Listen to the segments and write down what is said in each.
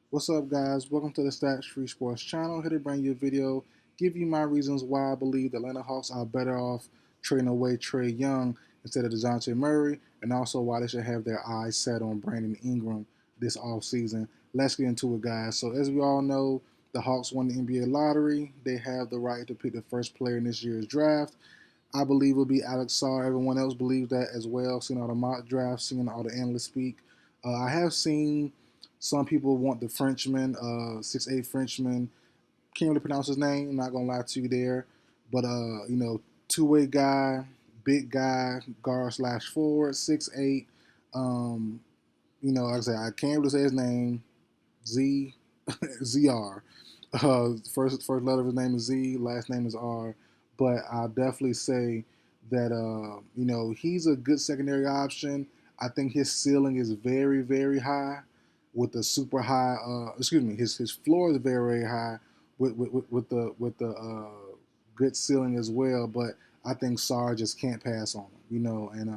What's up, guys? Welcome to the Stats Free Sports channel. Here to bring you a video, give you my reasons why I believe the Atlanta Hawks are better off trading away Trae Young instead of DeJounte Murray, and also why they should have their eyes set on Brandon Ingram this offseason. Let's get into it, guys. So, as we all know, the Hawks won the NBA lottery. They have the right to pick the first player in this year's draft. I believe it will be Alex Sarr. Everyone else believes that as well. Seeing all the mock drafts, seeing all the analysts speak. I have seen some people want the Frenchman, 6'8" Frenchman. Can't really pronounce his name. I'm not gonna lie to you there, but two-way guy, big guy, guard slash forward, 6'8". Like I said, I can't really say his name. Z, ZR. First letter of his name is Z. Last name is R. But I'll definitely say that he's a good secondary option. I think his ceiling is very very high, with the super high. Excuse me, his floor is very very high with the good ceiling as well. But I think Sarr just can't pass on him. And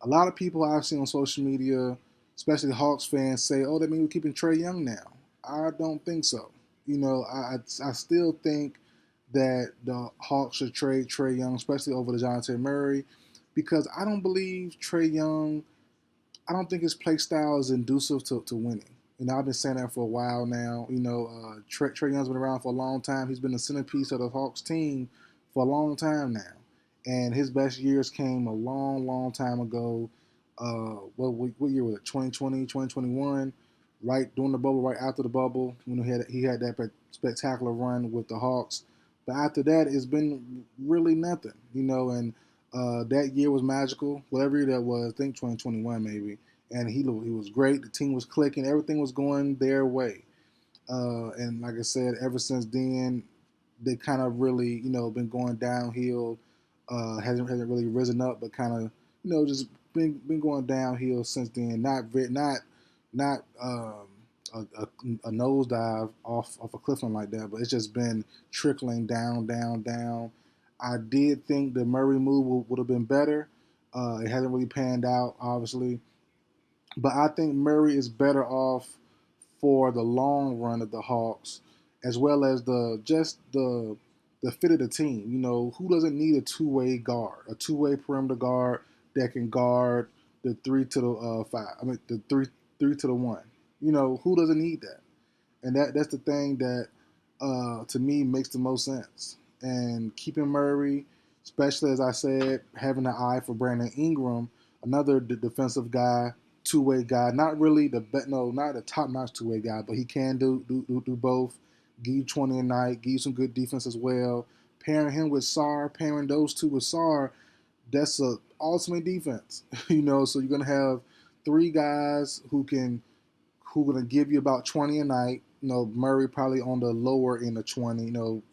a lot of people I've seen on social media, especially Hawks fans, say, "Oh, that means we're keeping Trae Young now." I don't think so. I still think that the Hawks should trade Trae Young, especially over the Jonathan Murray, because I don't believe Trae Young. I don't think his play style is conducive to winning. I've been saying that for a while now. Trae Young's been around for a long time. He's been the centerpiece of the Hawks team for a long time now. And his best years came a long, long time ago. What year was it? 2020, 2021, right during the bubble, right after the bubble. He had that spectacular run with the Hawks. But after that, it's been really nothing. And that year was magical. Whatever year that was, I think 2021 maybe. And he was great. The team was clicking. Everything was going their way. And like I said, ever since then, they kind of really been going downhill. Hasn't really risen up, but kind of just been going downhill since then. Not a nosedive off a cliff like that, but it's just been trickling down, down, down. I did think the Murray move would have been better. It hasn't really panned out, obviously, but I think Murray is better off for the long run of the Hawks, as well as the fit of the team. Who doesn't need a two-way guard, a two-way perimeter guard that can guard the three to the five? I mean, the three to the one. Who doesn't need that? And that's the thing that to me makes the most sense. And keeping Murray, especially as I said, having an eye for Brandon Ingram, another defensive guy, two-way guy. Not really not a top-notch two-way guy, but he can do both. Give you 20 a night, give you some good defense as well. Pairing him with Sarr, pairing those two with Sarr, that's a ultimate defense. So you're gonna have three guys who gonna give you about 20 a night. Murray probably on the lower end of 20,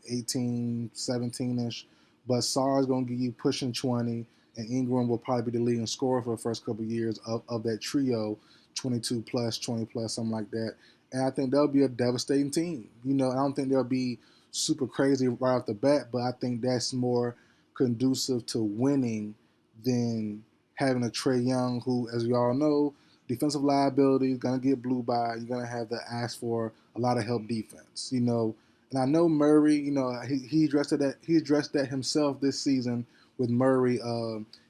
18, 17-ish. But Sarr is going to give you pushing 20, and Ingram will probably be the leading scorer for the first couple of years of that trio, 22 plus, 20 plus, something like that. And I think that'll be a devastating team. I don't think they'll be super crazy right off the bat, but I think that's more conducive to winning than having a Trae Young, who, as we all know, defensive liability is going to get blew by. You're going to have to ask for a lot of help defense. And I know Murray. He addressed that himself this season with Murray.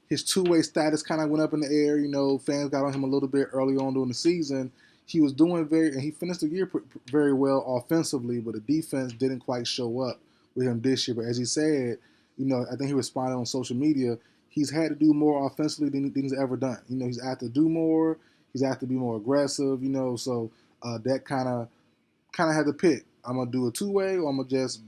His two-way status kind of went up in the air. Fans got on him a little bit early on during the season. He was doing and he finished the year very well offensively, but the defense didn't quite show up with him this year. But as he said, I think he responded on social media. He's had to do more offensively than he's ever done. He's had to do more. He's had to be more aggressive. So that kind of had to pick. I'm gonna do a two-way, or I'm gonna just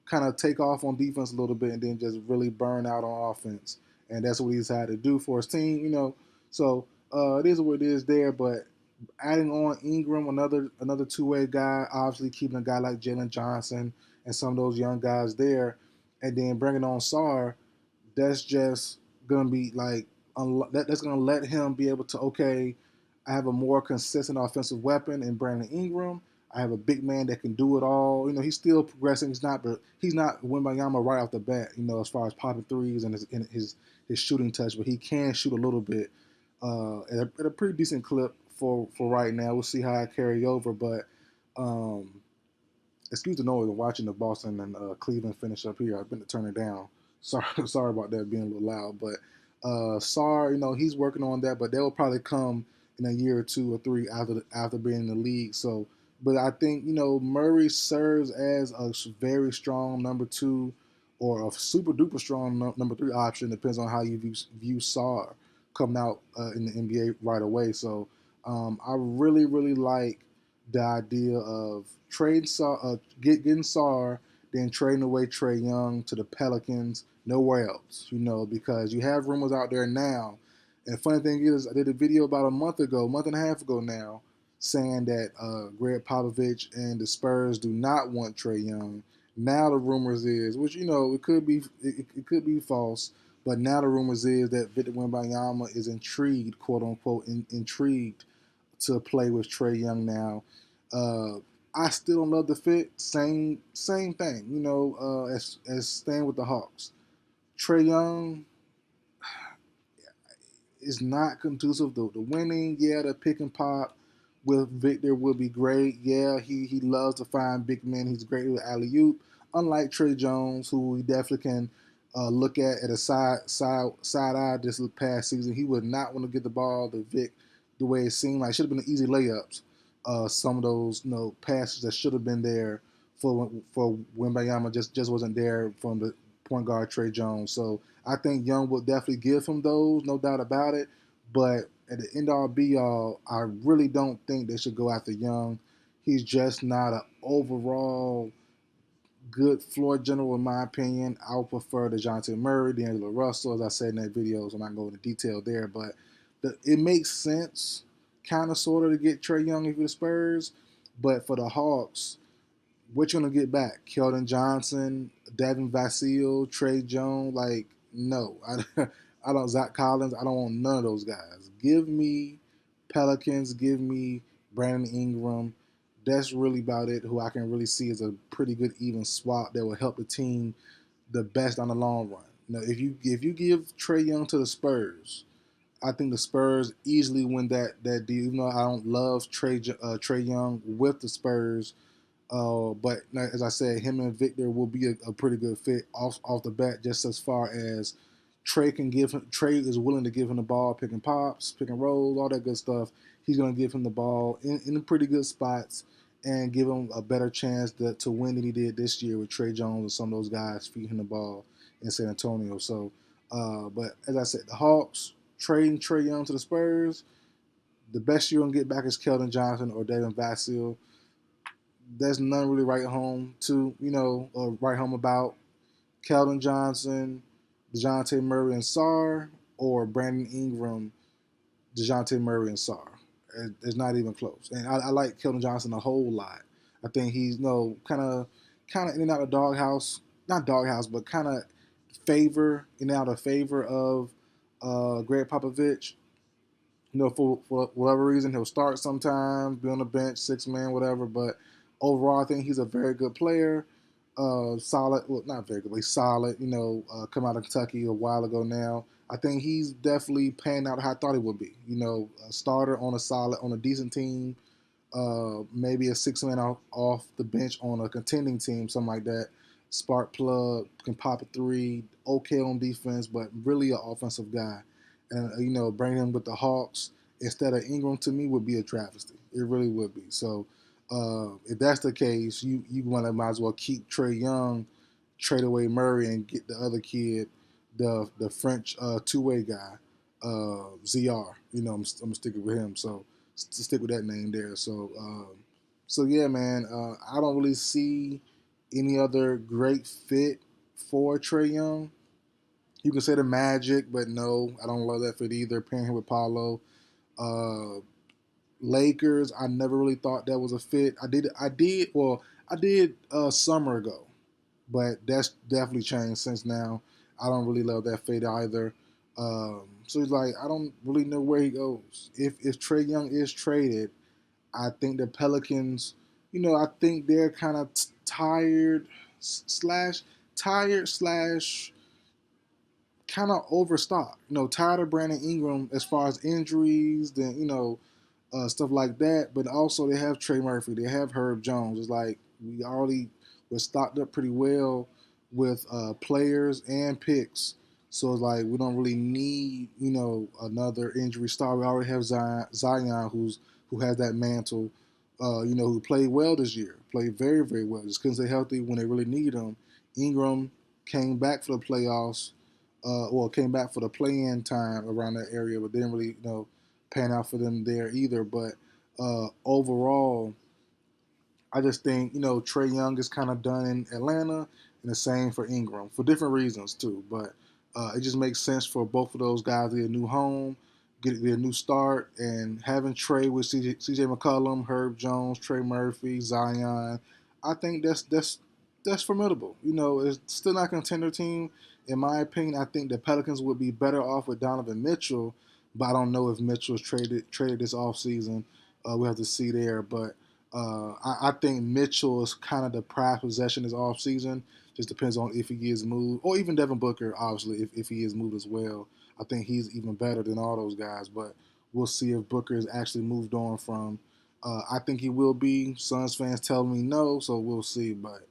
kind of take off on defense a little bit and then just really burn out on offense. And that's what he's had to do for his team. So it is what it is there. But adding on Ingram, another two-way guy, obviously keeping a guy like Jalen Johnson and some of those young guys there, and then bringing on Sarr, that's just gonna be like that's gonna let him be able to, okay, I have a more consistent offensive weapon in Brandon Ingram. I have a big man that can do it all. He's still progressing. He's not Wembanyama right off the bat. As far as popping threes and his shooting touch, but he can shoot a little bit at a pretty decent clip for right now. We'll see how I carry over, but Um, excuse the noise. I'm watching the Boston and Cleveland finish up here. I've been to turn it down. Sorry, sorry about that being a little loud. But Sarr, he's working on that. But that will probably come in a year or two or three after being in the league. So, but I think Murray serves as a very strong number two or a super duper strong number three option. Depends on how you view Sarr coming out in the NBA right away. So I really like the idea of getting Sar, then trading away Trae Young to the Pelicans, nowhere else, because you have rumors out there now. And the funny thing is, I did a video about a month and a half ago now, saying that Greg Popovich and the Spurs do not want Trae Young. Now the rumors is, which it could be false, but now the rumors is that Victor Wembanyama is intrigued, quote unquote, intrigued to play with Trae Young now. Uh, I still don't love the fit. Same thing. As staying with the Hawks. Trae Young is not conducive to the winning. Yeah, the pick and pop with Victor would be great. Yeah, he loves to find big men. He's great with alley oop. Unlike Trey Jones, who we definitely can look at a side eye this past season. He would not want to get the ball to Vic the way it seemed like. Should have been easy layups. Some of those passes that should have been there for Wembayama just wasn't there from the point guard Trey Jones. So I think Young will definitely give him those, no doubt about it. But at the end all be all, I really don't think they should go after Young. He's just not an overall good floor general in my opinion. I would prefer DeJounte Murray, D'Angelo Russell, as I said in that video, so I'm not going into detail there. But it makes sense, kind of, sort of, to get Trae Young if you're the Spurs. But for the Hawks, what you gonna get back? Keldon Johnson, Devin Vassell, Trey Jones? Like, no, I don't. Zach Collins. I don't want none of those guys. Give me Pelicans. Give me Brandon Ingram. That's really about it. Who I can really see as a pretty good even swap that will help the team the best on the long run. If you give Trae Young to the Spurs, I think the Spurs easily win that deal. Even though I don't love Trae Young with the Spurs, but as I said, him and Victor will be a pretty good fit off the bat. Just as far as Trae is willing to give him the ball, picking pops, pick and rolls, all that good stuff. He's going to give him the ball in pretty good spots and give him a better chance to win than he did this year with Trae Jones and some of those guys feeding him the ball in San Antonio. So, but as I said, the Hawks trading Trae Young to the Spurs. The best you're going to get back is Keldon Johnson or Devin Vassell. There's none really right home to, or right home about Keldon Johnson, DeJounte Murray and Sarr, or Brandon Ingram, DeJounte Murray and Sarr. It's not even close. And I like Keldon Johnson a whole lot. I think he's kind of in and out of doghouse, not doghouse, but kind of in and out of favor of Greg Popovich. For whatever reason, he'll start sometimes, be on the bench, six man, whatever. But overall, I think he's a very good player. Solid, well, not very good, but he's solid. Come out of Kentucky a while ago now. I think he's definitely panned out how I thought he would be. A starter on a decent team, maybe a six man off the bench on a contending team, something like that. Spark plug, can pop a three, okay on defense, but really an offensive guy. And bringing him with the Hawks instead of Ingram to me would be a travesty. It really would be. So if that's the case, you might as well keep Trae Young, trade away Murray, and get the other kid, the French two-way guy, ZR. I'm sticking with him. So to stick with that name there. So yeah, man. I don't really see any other great fit for Trae Young. You can say the Magic, but no, I don't love that fit either. Pairing him with Paulo. Uh, Lakers, I never really thought that was a fit. I did a summer ago, but that's definitely changed since now. I don't really love that fit either. So he's like, I don't really know where he goes. If Trae Young is traded, I think the Pelicans, I think they're kind of tired slash kind of overstocked. Tired of Brandon Ingram as far as injuries. Then stuff like that. But also they have Trey Murphy, they have Herb Jones. It's like we're stocked up pretty well with players and picks. So it's like we don't really need another injury star. We already have Zion who has that mantle. Who played well this year, played very very well. Just couldn't stay healthy when they really need him. Ingram came back for the playoffs. Came back for the play-in time around that area, but didn't really pan out for them there either. But overall, I just think Trae Young is kind of done in Atlanta, and the same for Ingram for different reasons too. But it just makes sense for both of those guys to get a new home, get a new start, and having Trae with CJ McCollum, Herb Jones, Trey Murphy, Zion. I think that's formidable. It's still not a contender team in my opinion. I think the Pelicans would be better off with Donovan Mitchell, but I don't know if Mitchell's traded this offseason. We have to see there, but. I think Mitchell is kind of the prized possession this offseason. Just depends on if he is moved, or even Devin Booker, obviously, if he is moved as well. I think he's even better than all those guys, but we'll see if Booker is actually moved on from. I think he will be. Suns fans tell me no, so we'll see. But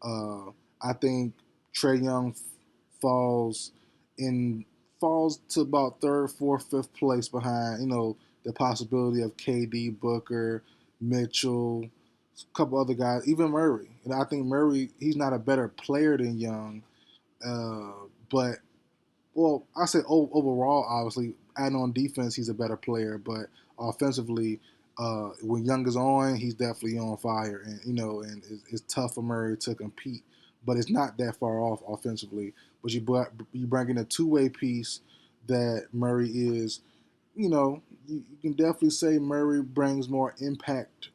I think Trae Young falls in falls to about third, fourth, fifth place behind the possibility of KD, Booker, Mitchell, a couple other guys, even Murray. And I think Murray, he's not a better player than Young, but I say overall, obviously, adding on defense, he's a better player. But offensively, when Young is on, he's definitely on fire, and it's tough for Murray to compete. But it's not that far off offensively. But you bring in a two-way piece that Murray is you can definitely say Murray brings more impact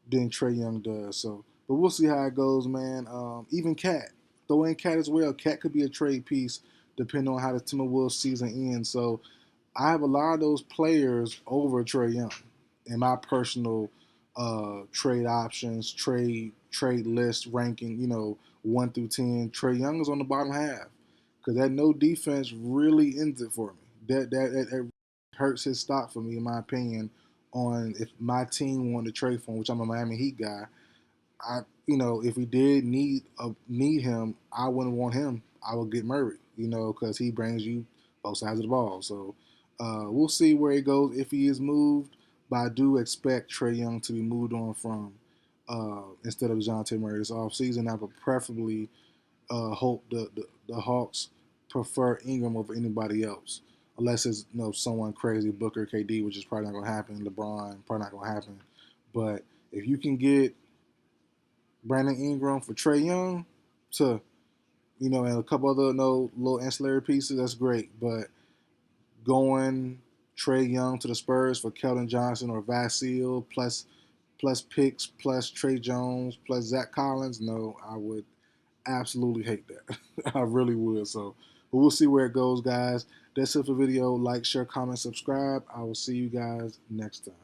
than Trae Young does. So, but we'll see how it goes, man. Even Cat, throw in Cat as well. Cat could be a trade piece depending on how the Timberwolves season ends. So, I have a lot of those players over Trae Young in my personal trade options, trade list ranking. 1 through 10. Trae Young is on the bottom half because that no defense really ends it for me. That hurts his stock for me, in my opinion. On if my team wanted to trade for him, which I'm a Miami Heat guy, if we did need him, I wouldn't want him. I would get Murray, because he brings you both sides of the ball. So we'll see where he goes if he is moved. But I do expect Trae Young to be moved on from instead of Dejounte Murray this offseason. I would preferably hope the Hawks prefer Ingram over anybody else, unless it's someone crazy, Booker, KD, which is probably not going to happen. LeBron, probably not going to happen. But if you can get Brandon Ingram for Trae Young, to and a couple other little ancillary pieces, that's great. But going Trae Young to the Spurs for Keldon Johnson or Vasil plus picks plus Trey Jones plus Zach Collins, no, I would absolutely hate that. I really would. So, but we'll see where it goes, guys. That's it for the video. Like, share, comment, subscribe. I will see you guys next time.